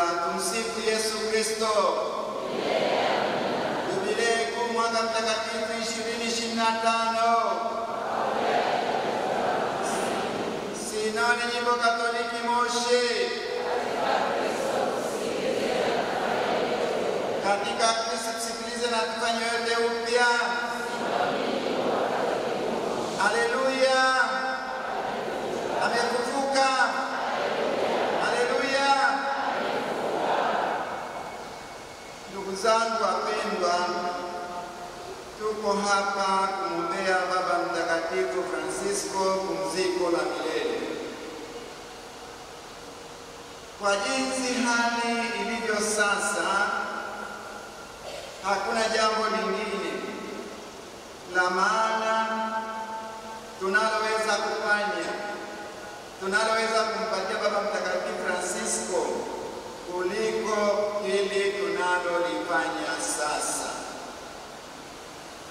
Tumsifu Yesu Kristo. Jubilei kuu mwaka mtakatifu 2025. Sinodi Jimbo Katoliki Moshi. Katika Kristo tusikilize na tufanye yote upya. Haleluya. Amefufuka. Haleluya. Ndugu zangu wapendwa, tuko hapa kumwombea Baba Mtakatifu Francisco pumziko la milele. Kwa jinsi hali ilivyo sasa, hakuna jambo lingine la maana tunaloweza kufanya, tunaloweza kumpatia Baba Mtakatifu Francisco kuliko hili tunalolifanya sasa.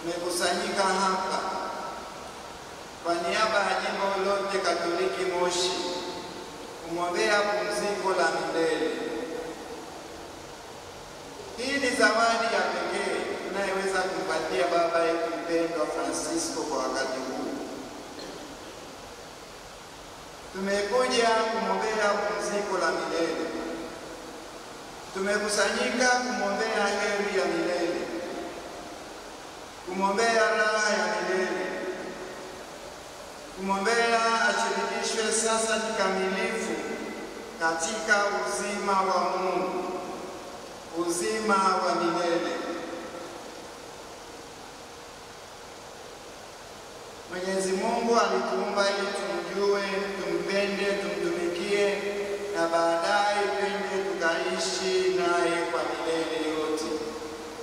Tumekusanyika hapa kwa niaba ya Jimbo lote Katoliki Moshi kumwombea pumziko la milele. Hii ni zawadi ya pekee tunayoweza kumpatia baba yetu mpendwa Francisco kwa wakati huu. Tumekuja kumwombea pumziko la milele. Tumekusanyika kumwombea heri ya milele, kumwombea raha ya milele, kumwombea ashirikishwe sasa kikamilifu katika uzima wa Mungu, uzima wa milele. Mwenyezi Mungu alituumba ili tumjue, tumpende, tumtumikie na baadaye twende tukaishi naye kwa milele yote.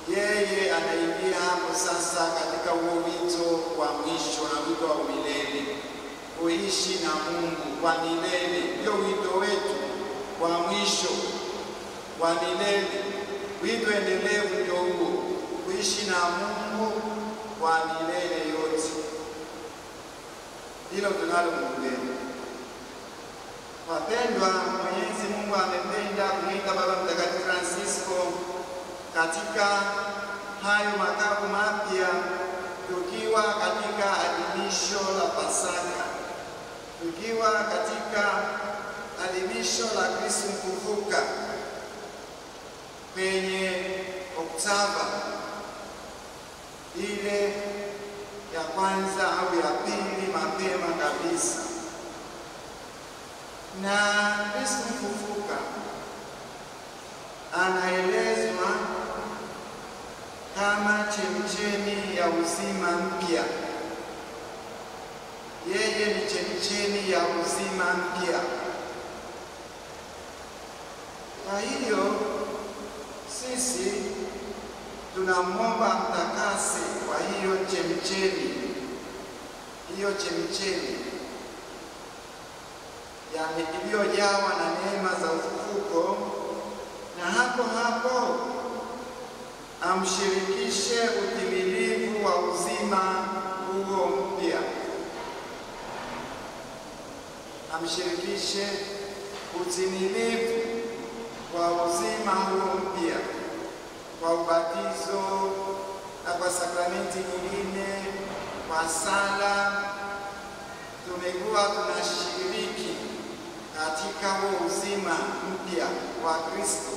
Yeye anaingia hapo sasa katika huo wito wa mwisho na wito wa milele, kuishi na Mungu kwa milele. Ndio wito wetu wa mwisho wa milele. Wito endelevu ndio huo, kuishi na Mungu kwa milele yote. Hilo tunalomwombea. Wapendwa, Mwenyezi Mungu amependa kumwita Baba Mtakatifu Francisco katika hayo makao mapya, tukiwa katika adhimisho la Pasaka, tukiwa katika adhimisho la Kristo mfufuka kwenye Oktava ile ya kwanza au ya pili, mapema kabisa. Na Kristo mfufuka anaelezwa kama chemchemi ya uzima mpya. Yeye ni chemchemi ya uzima mpya. Kwa hiyo sisi tunamwomba mtakase kwa hiyo chemchemi, yani iliyojawa na neema za ufufuko, na hapo amshirikishe utimilifu wa uzima huo mpya. Amshirikishe utimilifu wa uzima huo mpya kwa ubatizo na kwa sakramenti nyingine, kwa sala. Tumekuwa tunashiriki katika huo uzima mpya wa Kristo,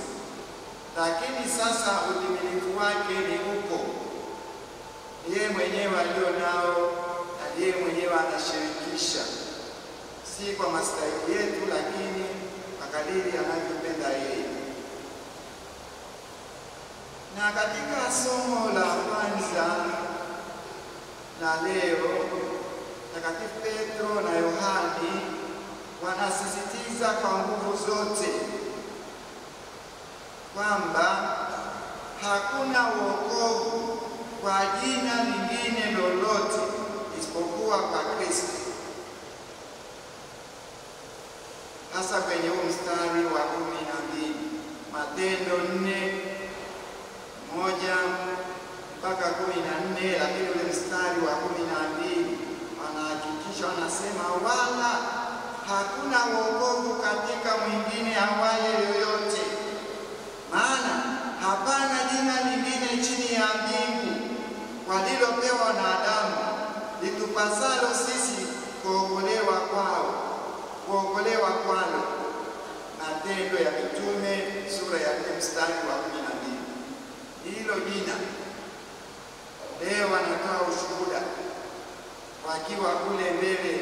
lakini sasa utimilifu wake ni upo. Yeye mwenyewe alio nao na yeye mwenyewe anashirikisha, si kwa maslahi yetu, lakini kwa kadiri anavyopenda yeye. Na katika somo la kwanza na leo, Mtakatifu Petro na Yohani wanasisitiza kwa nguvu zote kwamba hakuna wokovu kwa jina lingine lolote isipokuwa kwa Kristo. Hasa kwenye huu mstari wa 12, Matendo 4:1 mpaka 14, lakini ule mstari wa 12 wanahakikisha, wanasema wala hakuna wokovu katika mwingine awaye yoyote, Matendo ya Mitume sura ya 4 mstari wa 12. Hilo jina leo wanatoa ushuhuda wakiwa kule mbele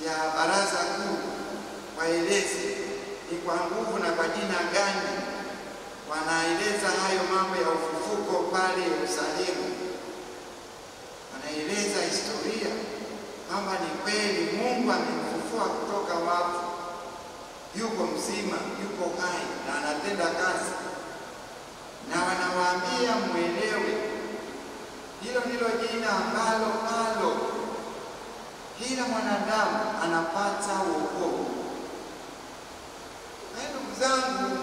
ya baraza kuu, waeleze ni kwa nguvu na kwa jina gani wanaeleza hayo mambo ya ufufuko pale Yerusalemu. Wanaeleza historia kwamba ni kweli Mungu amemfufua kutoka wafu, yuko mzima, yuko hai na anatenda kazi, na wanawaambia muelewe hilo ndilo jina ambalo kila mwanadamu anapata wokovu. Ndugu zangu,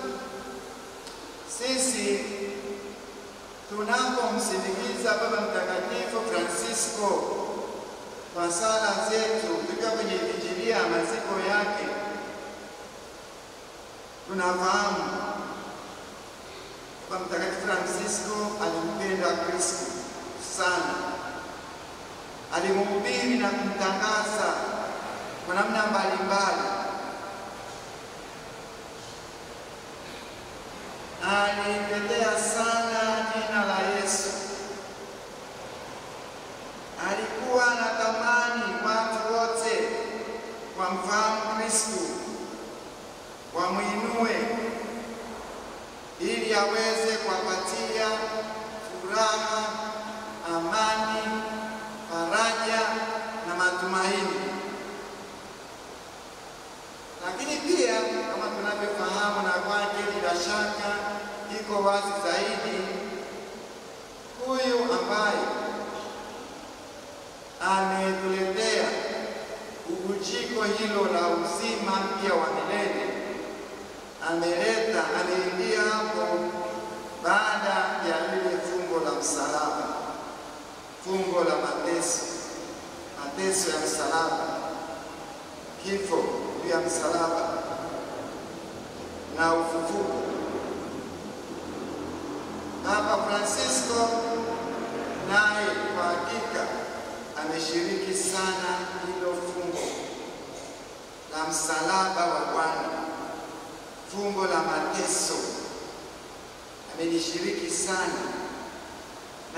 sisi tunapomsindikiza Baba Mtakatifu Francisco kwa sala zetu tukiwa kwenye vijilia maziko yake, tunafahamu Baba Mtakatifu Francisco alimpenda Kristo sana. Alimhubiri na kumtangaza kwa namna mbalimbali. Alitetea sana jina la Yesu. Alikuwa anatamani watu wote wamfahamu Kristo, wamuinue ili aweze kuwapatia furaha, amani, faraja na matumaini. Lakini pia kama tunavyofahamu, na kwake bila shaka iko wazi zaidi, huyu ambaye ametuletea ujiko hilo la uzima mpya wa milele, ameingia hapo baada ya lile fungo la msalaba, fungo la mateso ya msalaba, kifo ya msalaba na ufufuko. Papa Francisco naye kwa hakika ameshiriki sana hilo fungo la msalaba wa Bwana, fungo la mateso, amelishiriki sana,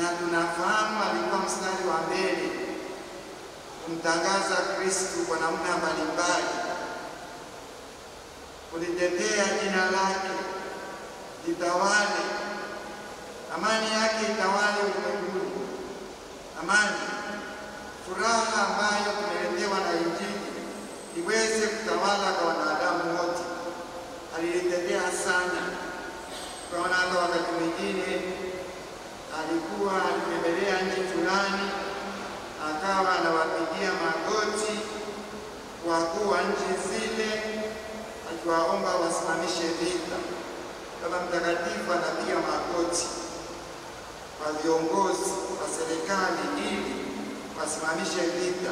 na tunafahamu alikuwa mstari wa mbele kumtangaza Kristo kwa namna mbalimbali, kulitetea jina lake litawale, amani yake itawale ulimwenguni, amani, furaha ambayo tumeletewa na Injili iweze kutawala kwa wanadamu wote. Alilitetea sana. Kwa hata wakati mwingine alikuwa alitembelea nchi fulani, akawa anawapigia magoti wakuu wa nchi zile, akiwaomba wasimamishe vita. Baba Mtakatifu anapiga magoti kwa viongozi wa serikali ili wasimamishe vita,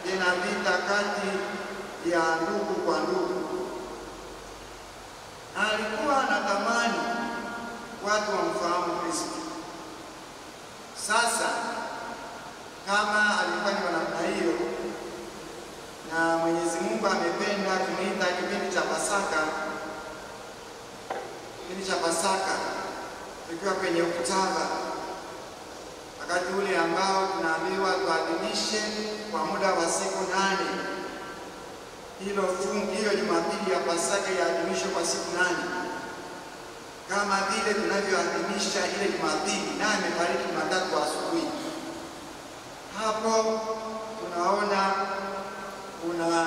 tena vita kati ya ndugu kwa ndugu. Alikuwa anatamani watu wamfahamu Kristo. Sasa kama alikuwa ni namna hiyo, na Mwenyezi Mungu amependa kumuita kipindi cha Pasaka, tukiwa kwenye oktava, wakati ule ambao tunaambiwa tuadhimishe kwa muda wa siku 8. Hiyo Jumapili ya Pasaka yaadhimishwe kwa siku 8, kama vile tunavyoadhimisha ile Jumapili, naye amefariki Jumatatu asubuhi. Hapo tunaona kuna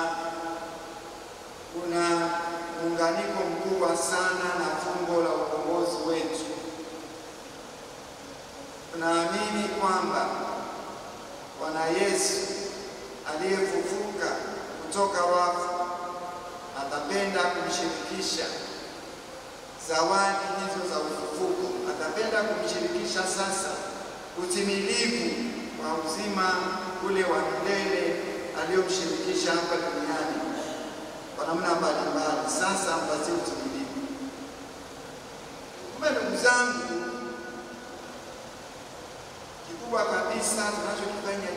muunganiko mkubwa sana na fungo la ukombozi wetu. Tunaamini kwamba Bwana Yesu aliyefufuka kutoka wafu atapenda kumshirikisha zawadi hizo za ufufuko. Atapenda kumshirikisha sasa utimilivu wa uzima ule wa milele aliyomshirikisha hapa duniani kwa namna mbalimbali. Sasa mpatie utimilivu. Ndugu zangu, kikubwa kabisa tunachokifanya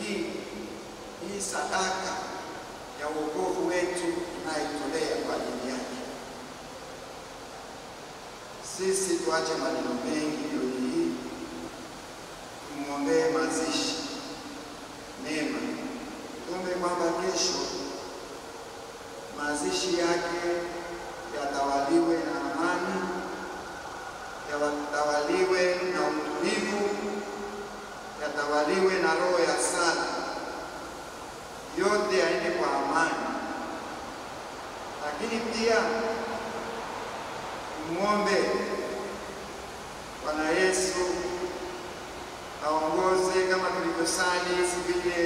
hii sadaka ya wokovu wetu tunaitolea kwa ajili yake. Sisi tuache maneno mengi jioni hii, tumuombee mazishi mema. Tuombe kwamba kesho mazishi yake yatawaliwe na amani, yatawaliwe na utulivu, yatawaliwe na roho ya sala, yote yaende kwa amani. Lakini pia muombe Bwana Yesu aongoze kama tulivyosali siku ile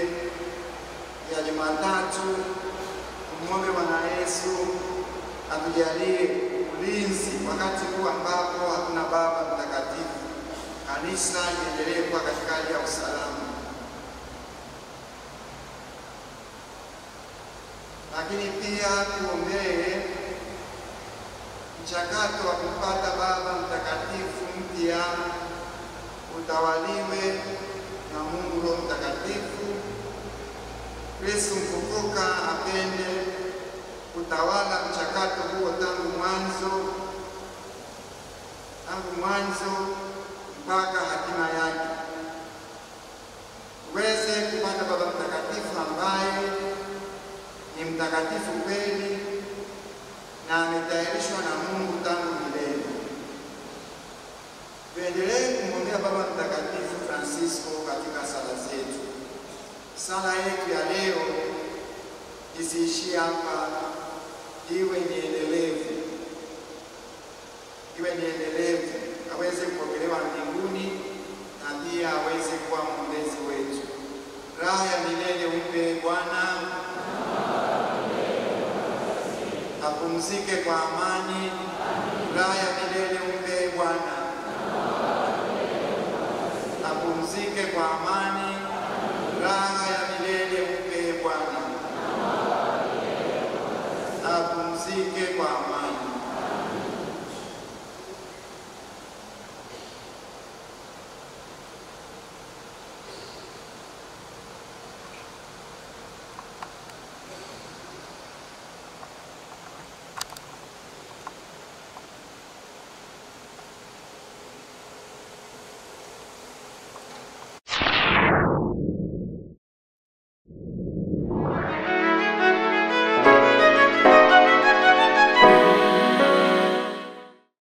ya Jumatatu. Muombe Bwana Yesu atujalie ulinzi wakati huu ambapo hatuna Baba Mtakatifu. Kanisa liendelee kuwa katika hali ya usalama. Lakini pia tuombee mchakato wa kupata Baba Mtakatifu mpya utawaliwe na Mungu Roho Mtakatifu. Yesu mfufuka apende kutawala mchakato huo tangu mwanzo mpaka hatima yake. Uweze kupata Baba Mtakatifu ambaye ni mtakatifu kweli na ametayarishwa na Mungu tangu milele. Tuendelee kumwombea Baba Mtakatifu Francisco katika sala zetu. Sala yetu ya leo isiishie hapa, iwe ni endelevu, aweze kupokelewa mbinguni na pia aweze kuwa mwombezi wetu. Raha ya milele umpe Bwana, apumzike kwa amani. Raha ya milele umpe Bwana, apumzike kwa amani.